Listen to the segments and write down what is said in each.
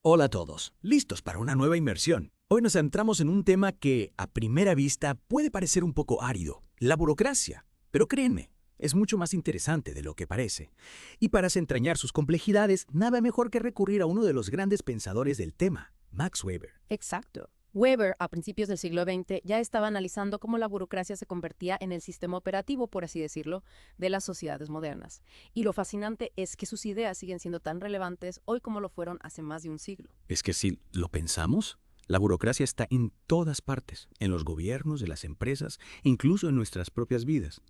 Hola a todos, listos para una nueva inmersión. Hoy nos centramos en un tema que, a primera vista, puede parecer un poco árido, la burocracia. Pero créanme, es mucho más interesante de lo que parece. Y para desentrañar sus complejidades, nada mejor que recurrir a uno de los grandes pensadores del tema, Max Weber. Exacto. Weber, a principios del siglo XX, ya estaba analizando cómo la burocracia se convertía en el sistema operativo, por así decirlo, de las sociedades modernas. Y lo fascinante es que sus ideas siguen siendo tan relevantes hoy como lo fueron hace más de un siglo. Es que si lo pensamos, la burocracia está en todas partes, en los gobiernos, en las empresas, incluso en nuestras propias vidas.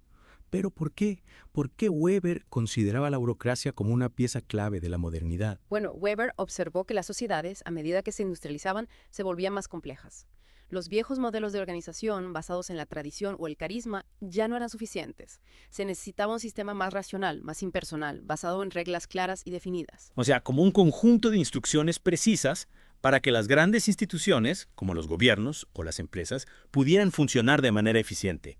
Pero ¿por qué? ¿Por qué Weber consideraba la burocracia como una pieza clave de la modernidad? Bueno, Weber observó que las sociedades, a medida que se industrializaban, se volvían más complejas. Los viejos modelos de organización, basados en la tradición o el carisma, ya no eran suficientes. Se necesitaba un sistema más racional, más impersonal, basado en reglas claras y definidas. O sea, como un conjunto de instrucciones precisas para que las grandes instituciones, como los gobiernos o las empresas, pudieran funcionar de manera eficiente.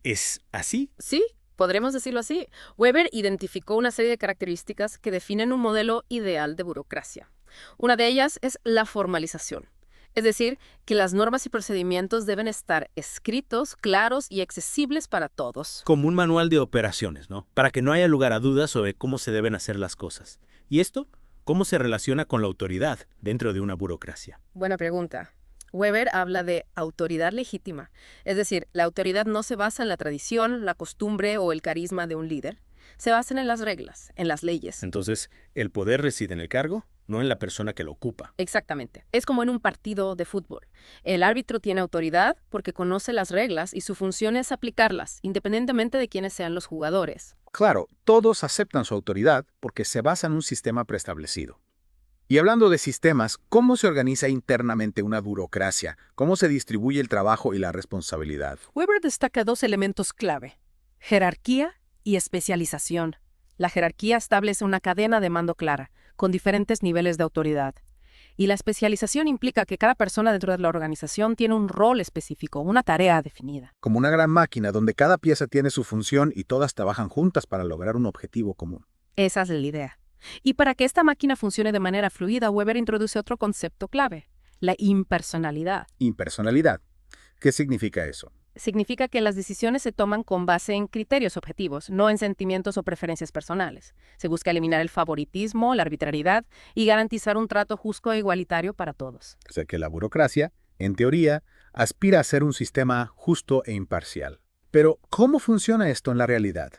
¿Es así? Sí, podremos decirlo así. Weber identificó una serie de características que definen un modelo ideal de burocracia. Una de ellas es la formalización. Es decir, que las normas y procedimientos deben estar escritos, claros y accesibles para todos. Como un manual de operaciones, ¿no? Para que no haya lugar a dudas sobre cómo se deben hacer las cosas. ¿Y esto? ¿Cómo se relaciona con la autoridad dentro de una burocracia? Buena pregunta. Weber habla de autoridad legítima, es decir, la autoridad no se basa en la tradición, la costumbre o el carisma de un líder, se basa en las reglas, en las leyes. Entonces, ¿el poder reside en el cargo, no en la persona que lo ocupa? Exactamente. Es como en un partido de fútbol. El árbitro tiene autoridad porque conoce las reglas y su función es aplicarlas, independientemente de quiénes sean los jugadores. Claro, todos aceptan su autoridad porque se basa en un sistema preestablecido. Y hablando de sistemas, ¿cómo se organiza internamente una burocracia? ¿Cómo se distribuye el trabajo y la responsabilidad? Weber destaca dos elementos clave: jerarquía y especialización. La jerarquía establece una cadena de mando clara, con diferentes niveles de autoridad. Y la especialización implica que cada persona dentro de la organización tiene un rol específico, una tarea definida. Como una gran máquina donde cada pieza tiene su función y todas trabajan juntas para lograr un objetivo común. Esa es la idea. Y para que esta máquina funcione de manera fluida, Weber introduce otro concepto clave: la impersonalidad. Impersonalidad. ¿Qué significa eso? Significa que las decisiones se toman con base en criterios objetivos, no en sentimientos o preferencias personales. Se busca eliminar el favoritismo, la arbitrariedad y garantizar un trato justo e igualitario para todos. O sea que la burocracia, en teoría, aspira a ser un sistema justo e imparcial. Pero, ¿cómo funciona esto en la realidad?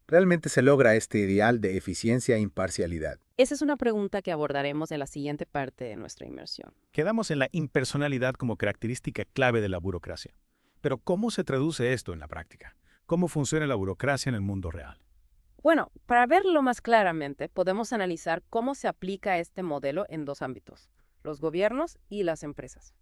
¿Realmente se logra este ideal de eficiencia e imparcialidad? Esa es una pregunta que abordaremos en la siguiente parte de nuestra inmersión. Quedamos en la impersonalidad como característica clave de la burocracia. Pero ¿cómo se traduce esto en la práctica? ¿Cómo funciona la burocracia en el mundo real? Bueno, para verlo más claramente, podemos analizar cómo se aplica este modelo en dos ámbitos: los gobiernos y las empresas.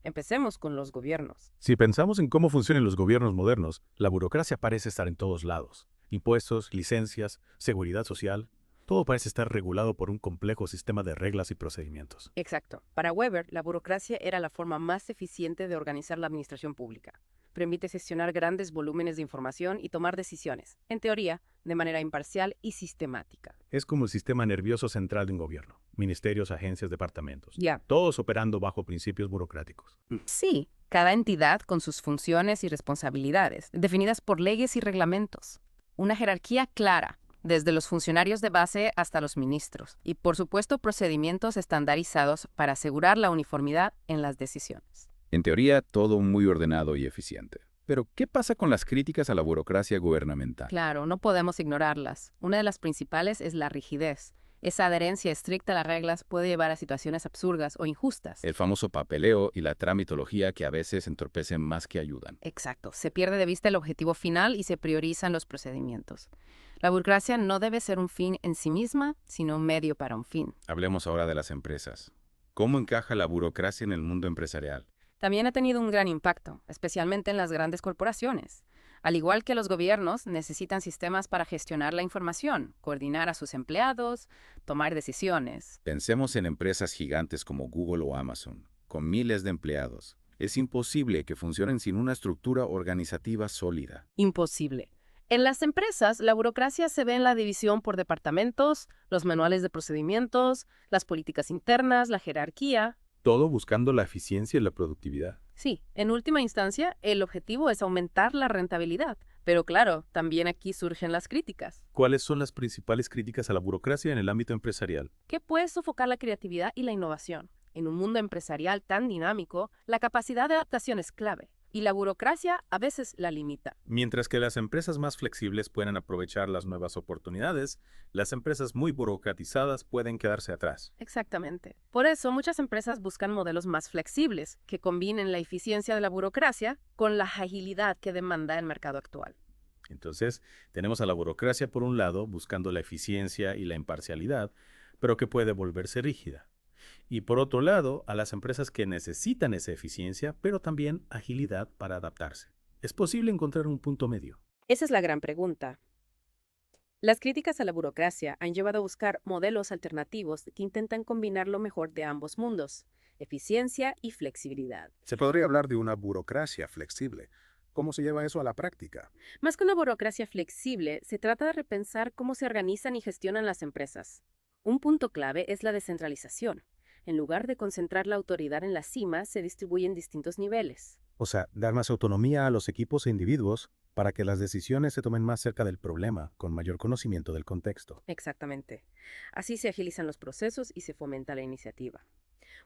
Empecemos con los gobiernos. Si pensamos en cómo funcionan los gobiernos modernos, la burocracia parece estar en todos lados. Impuestos, licencias, seguridad social, todo parece estar regulado por un complejo sistema de reglas y procedimientos. Exacto. Para Weber, la burocracia era la forma más eficiente de organizar la administración pública. Permite gestionar grandes volúmenes de información y tomar decisiones, en teoría, de manera imparcial y sistemática. Es como el sistema nervioso central de un gobierno. Ministerios, agencias, departamentos. Ya. Todos operando bajo principios burocráticos. Sí, cada entidad con sus funciones y responsabilidades, definidas por leyes y reglamentos. Una jerarquía clara, desde los funcionarios de base hasta los ministros. Y, por supuesto, procedimientos estandarizados para asegurar la uniformidad en las decisiones. En teoría, todo muy ordenado y eficiente. Pero, ¿qué pasa con las críticas a la burocracia gubernamental? Claro, no podemos ignorarlas. Una de las principales es la rigidez. Esa adherencia estricta a las reglas puede llevar a situaciones absurdas o injustas. El famoso papeleo y la tramitología que a veces entorpecen más que ayudan. Exacto. Se pierde de vista el objetivo final y se priorizan los procedimientos. La burocracia no debe ser un fin en sí misma, sino un medio para un fin. Hablemos ahora de las empresas. ¿Cómo encaja la burocracia en el mundo empresarial? También ha tenido un gran impacto, especialmente en las grandes corporaciones. Al igual que los gobiernos, necesitan sistemas para gestionar la información, coordinar a sus empleados, tomar decisiones. Pensemos en empresas gigantes como Google o Amazon, con miles de empleados. Es imposible que funcionen sin una estructura organizativa sólida. Imposible. En las empresas, la burocracia se ve en la división por departamentos, los manuales de procedimientos, las políticas internas, la jerarquía. Todo buscando la eficiencia y la productividad. Sí, en última instancia, el objetivo es aumentar la rentabilidad. Pero claro, también aquí surgen las críticas. ¿Cuáles son las principales críticas a la burocracia en el ámbito empresarial? ¿Qué puede sofocar la creatividad y la innovación? En un mundo empresarial tan dinámico, la capacidad de adaptación es clave. Y la burocracia a veces la limita. Mientras que las empresas más flexibles pueden aprovechar las nuevas oportunidades, las empresas muy burocratizadas pueden quedarse atrás. Exactamente. Por eso, muchas empresas buscan modelos más flexibles, que combinen la eficiencia de la burocracia con la agilidad que demanda el mercado actual. Entonces, tenemos a la burocracia por un lado, buscando la eficiencia y la imparcialidad, pero que puede volverse rígida. Y por otro lado, a las empresas que necesitan esa eficiencia, pero también agilidad para adaptarse. ¿Es posible encontrar un punto medio? Esa es la gran pregunta. Las críticas a la burocracia han llevado a buscar modelos alternativos que intentan combinar lo mejor de ambos mundos, eficiencia y flexibilidad. Se podría hablar de una burocracia flexible. ¿Cómo se lleva eso a la práctica? Más que una burocracia flexible, se trata de repensar cómo se organizan y gestionan las empresas. Un punto clave es la descentralización. En lugar de concentrar la autoridad en la cima, se distribuye en distintos niveles. O sea, dar más autonomía a los equipos e individuos para que las decisiones se tomen más cerca del problema, con mayor conocimiento del contexto. Exactamente. Así se agilizan los procesos y se fomenta la iniciativa.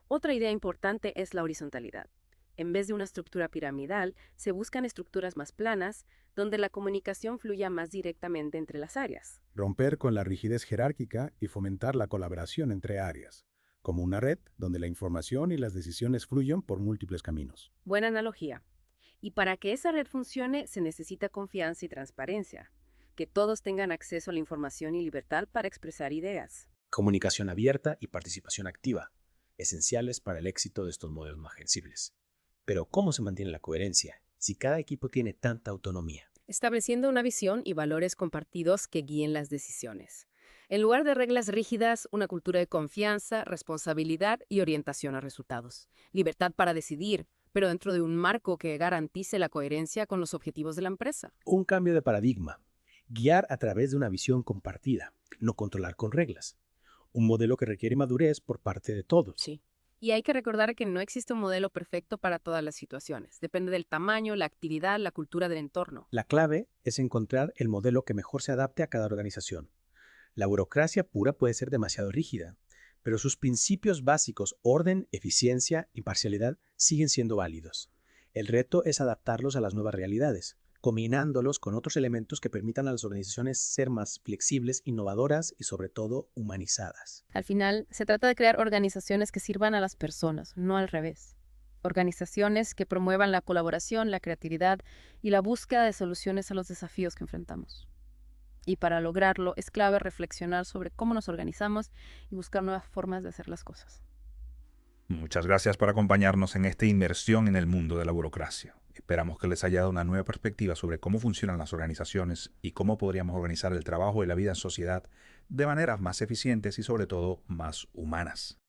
Otra idea importante es la horizontalidad. En vez de una estructura piramidal, se buscan estructuras más planas, donde la comunicación fluya más directamente entre las áreas. Romper con la rigidez jerárquica y fomentar la colaboración entre áreas, como una red donde la información y las decisiones fluyen por múltiples caminos. Buena analogía. Y para que esa red funcione, se necesita confianza y transparencia. Que todos tengan acceso a la información y libertad para expresar ideas. Comunicación abierta y participación activa, esenciales para el éxito de estos modelos más flexibles. Pero ¿cómo se mantiene la coherencia si cada equipo tiene tanta autonomía? Estableciendo una visión y valores compartidos que guíen las decisiones. En lugar de reglas rígidas, una cultura de confianza, responsabilidad y orientación a resultados. Libertad para decidir, pero dentro de un marco que garantice la coherencia con los objetivos de la empresa. Un cambio de paradigma. Guiar a través de una visión compartida, no controlar con reglas. Un modelo que requiere madurez por parte de todos. Sí. Y hay que recordar que no existe un modelo perfecto para todas las situaciones. Depende del tamaño, la actividad, la cultura del entorno. La clave es encontrar el modelo que mejor se adapte a cada organización. La burocracia pura puede ser demasiado rígida, pero sus principios básicos, orden, eficiencia, imparcialidad, siguen siendo válidos. El reto es adaptarlos a las nuevas realidades, combinándolos con otros elementos que permitan a las organizaciones ser más flexibles, innovadoras y sobre todo humanizadas. Al final, se trata de crear organizaciones que sirvan a las personas, no al revés. Organizaciones que promuevan la colaboración, la creatividad y la búsqueda de soluciones a los desafíos que enfrentamos. Y para lograrlo es clave reflexionar sobre cómo nos organizamos y buscar nuevas formas de hacer las cosas. Muchas gracias por acompañarnos en esta inmersión en el mundo de la burocracia. Esperamos que les haya dado una nueva perspectiva sobre cómo funcionan las organizaciones y cómo podríamos organizar el trabajo y la vida en sociedad de maneras más eficientes y sobre todo más humanas.